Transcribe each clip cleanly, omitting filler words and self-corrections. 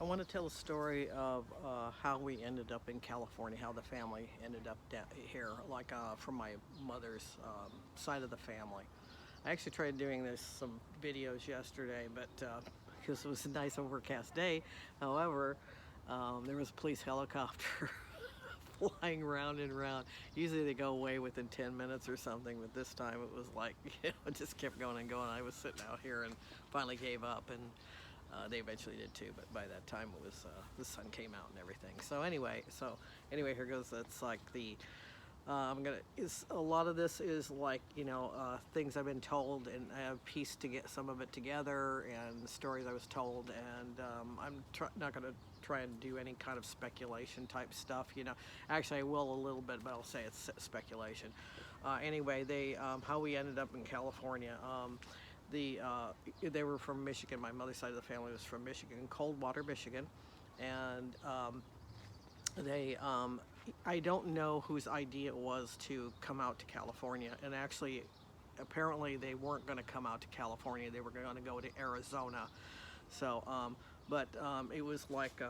I want to tell a story of how we ended up in California, how the family ended up here, like from my mother's side of the family. I actually tried doing this some videos yesterday, but because it was a nice overcast day, however, there was a police helicopter flying round and round. Usually they go away within 10 minutes or something, but this time it was like, it just kept going and going. I was sitting out here and finally gave up, and they eventually did too, but by that time it was the sun came out and everything. So anyway, here goes. That's like the I'm gonna. Is a lot of this is like things I've been told, and I have pieced to get some of it together, and stories I was told, and not gonna try and do any kind of speculation type stuff. Actually I will a little bit, but I'll say it's speculation. Anyway, they how we ended up in California. They were from Michigan. My mother's side of the family was from Michigan, Coldwater, Michigan, and they I don't know whose idea it was to come out to California. And actually, apparently, they weren't going to come out to California. They were going to go to Arizona. So, it was like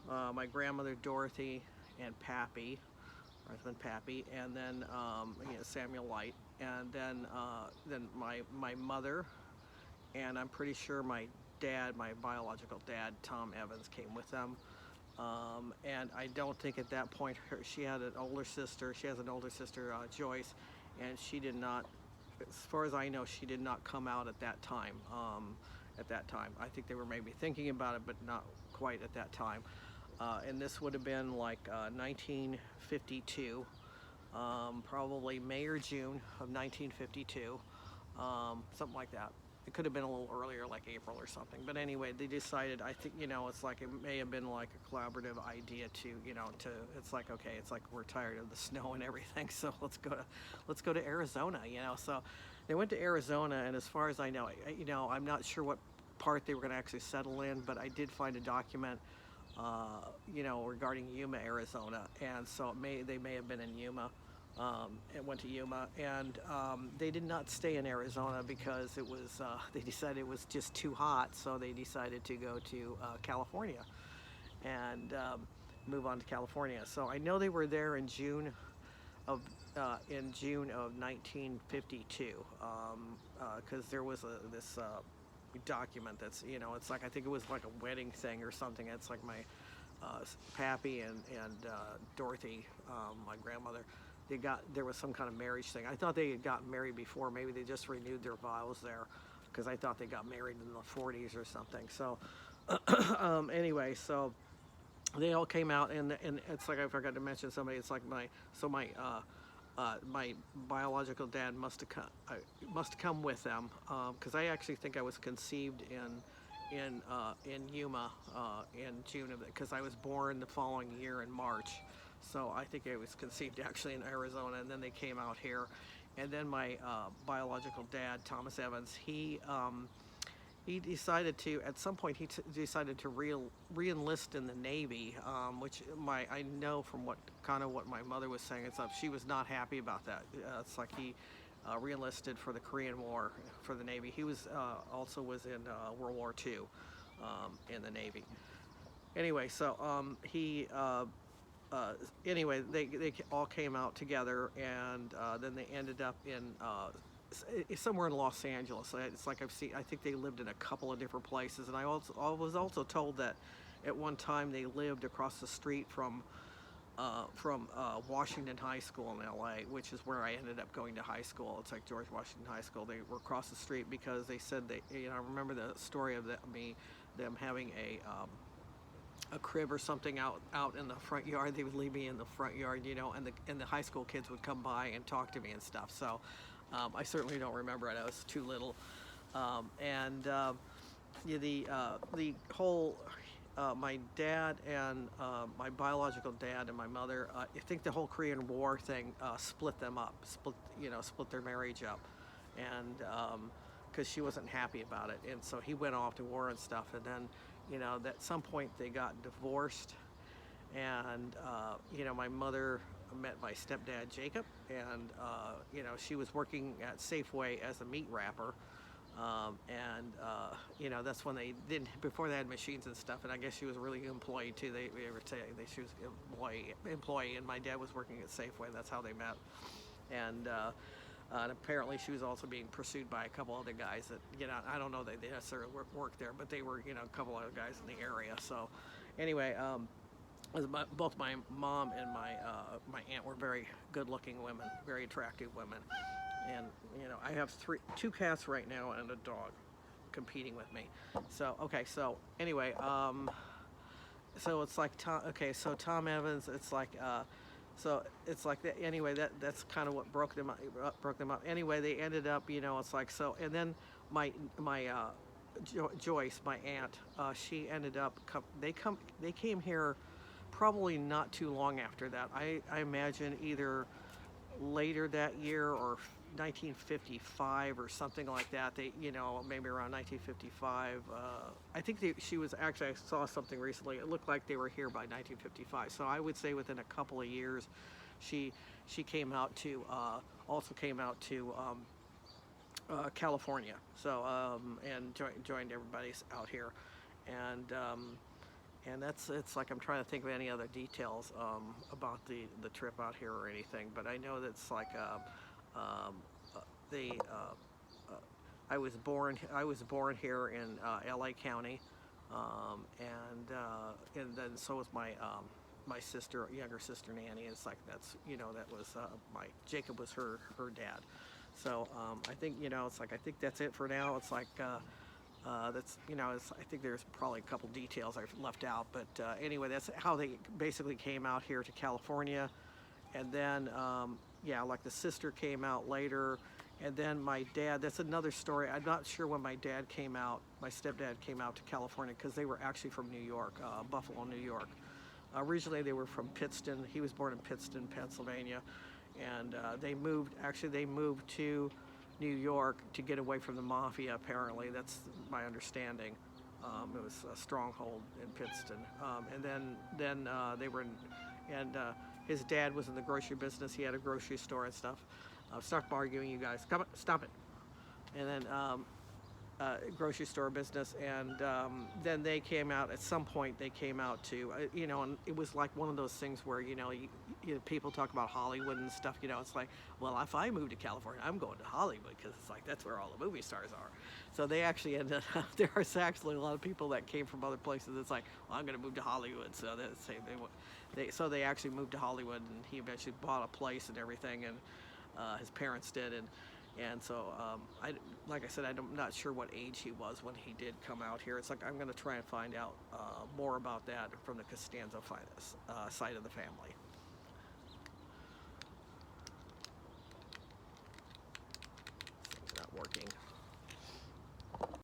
my grandmother Dorothy and Pappy, her husband Pappy, and then Samuel Light, and then my mother, and I'm pretty sure my dad, my biological dad, Tom Evans, came with them. And I don't think at that point she had an older sister. She has an older sister, Joyce, and she did not, as far as I know, she did not come out at that time. I think they were maybe thinking about it, but not quite at that time. And this would have been like 1952, probably May or June of 1952, something like that. It could have been a little earlier, like April or something. But anyway, they decided, I think, it's like it may have been like a collaborative idea it's like, okay, it's like we're tired of the snow and everything, so let's go to Arizona, So they went to Arizona, and as far as I know, I'm not sure what part they were going to actually settle in, but I did find a document, regarding Yuma, Arizona, and so they may have been in Yuma. And went to Yuma, and they did not stay in Arizona because it was they decided it was just too hot, so they decided to go to California and move on to California. So I know they were there of in June of 1952, because there was this document that's it's like, I think it was like a wedding thing or something. It's like my Pappy and Dorothy, my grandmother. There was some kind of marriage thing. I thought they had gotten married before. Maybe they just renewed their vows there, because I thought they got married in the 40s or something. So anyway, so they all came out, and it's like I forgot to mention somebody. It's like my biological dad must come with them, because I actually think I was conceived in Yuma in June of it, because I was born the following year in March. So I think I was conceived actually in Arizona, and then they came out here. And then my biological dad, Thomas Evans, he decided to, at some point, decided to re-enlist in the Navy, which I know from what my mother was saying. She was not happy about that. It's like he re-enlisted for the Korean War for the Navy. He also was in World War II in the Navy. Anyway, so anyway, they all came out together, and then they ended up in somewhere in Los Angeles. It's like I think they lived in a couple of different places, and I was also told that at one time they lived across the street from Washington High School in LA, which is where I ended up going to high school. It's like George Washington High School. They were across the street because they said I remember the story of them having a crib or something out in the front yard. They would leave me in the front yard, and the high school kids would come by and talk to me and stuff. So I certainly don't remember it. I was too little. The whole my dad and my biological dad and my mother, I think the whole Korean War thing split them up, split their marriage up, and because she wasn't happy about it, and so he went off to war and stuff, and then at some point they got divorced, and my mother met my stepdad Jacob, and she was working at Safeway as a meat wrapper, You know, that's when they didn't, before they had machines and stuff, and I guess she was really an employee too. They were saying she was an employee, and my dad was working at Safeway. That's how they met. And apparently she was also being pursued by a couple other guys that, you know, I don't know that they necessarily worked there, but they were, you know, a couple other guys in the area. So anyway, both my mom and my aunt were very good-looking women, very attractive women. And, you know, I have two cats right now and a dog competing with me. So, okay, so anyway, so it's like so Tom Evans, it's like, so it's like that. Anyway, that's kind of what broke them up. Anyway, they ended up, you know, it's like so. And then my Joyce, my aunt, she ended up they came here probably not too long after that. I imagine either later that year or 1955 or something like that. They, you know, maybe around 1955. I think she was actually, I saw something recently. It looked like they were here by 1955. So I would say within a couple of years, she came out to also came out to California. So and joined everybody out here, and it's like I'm trying to think of any other details about the trip out here or anything, but I know that's like the I was born here in LA County, and then so was my sister, younger sister Nanny. It's like that's, you know, that was my Jacob was her dad. So I think, you know, it's like I think that's it for now. It's like. That's, you know, I think there's probably a couple details I've left out, but anyway, that's how they basically came out here to California. And then, yeah, like the sister came out later, and then my dad, that's another story. I'm not sure when my dad came out, my stepdad came out to California, because they were actually from New York, Buffalo, New York. Originally, they were from Pittston. He was born in Pittston, Pennsylvania, and they moved to New York to get away from the mafia, apparently. That's my understanding. It was a stronghold in Pittston. And then they were in, and his dad was in the grocery business. He had a grocery store and stuff. Stop arguing, you guys. Come on, stop it. And then grocery store business, and then they came out, at some point they came out to, you know, and it was like one of those things where, you know, people talk about Hollywood and stuff, you know, it's like, well, if I move to California, I'm going to Hollywood, because it's like, that's where all the movie stars are. So they actually ended up, there's actually a lot of people that came from other places. It's like, well, I'm going to move to Hollywood. So so they actually moved to Hollywood, and he eventually bought a place and everything, and his parents did, and so, like I said, I'm not sure what age he was when he did come out here. It's like I'm going to try and find out more about that from the Costanzo side of the family.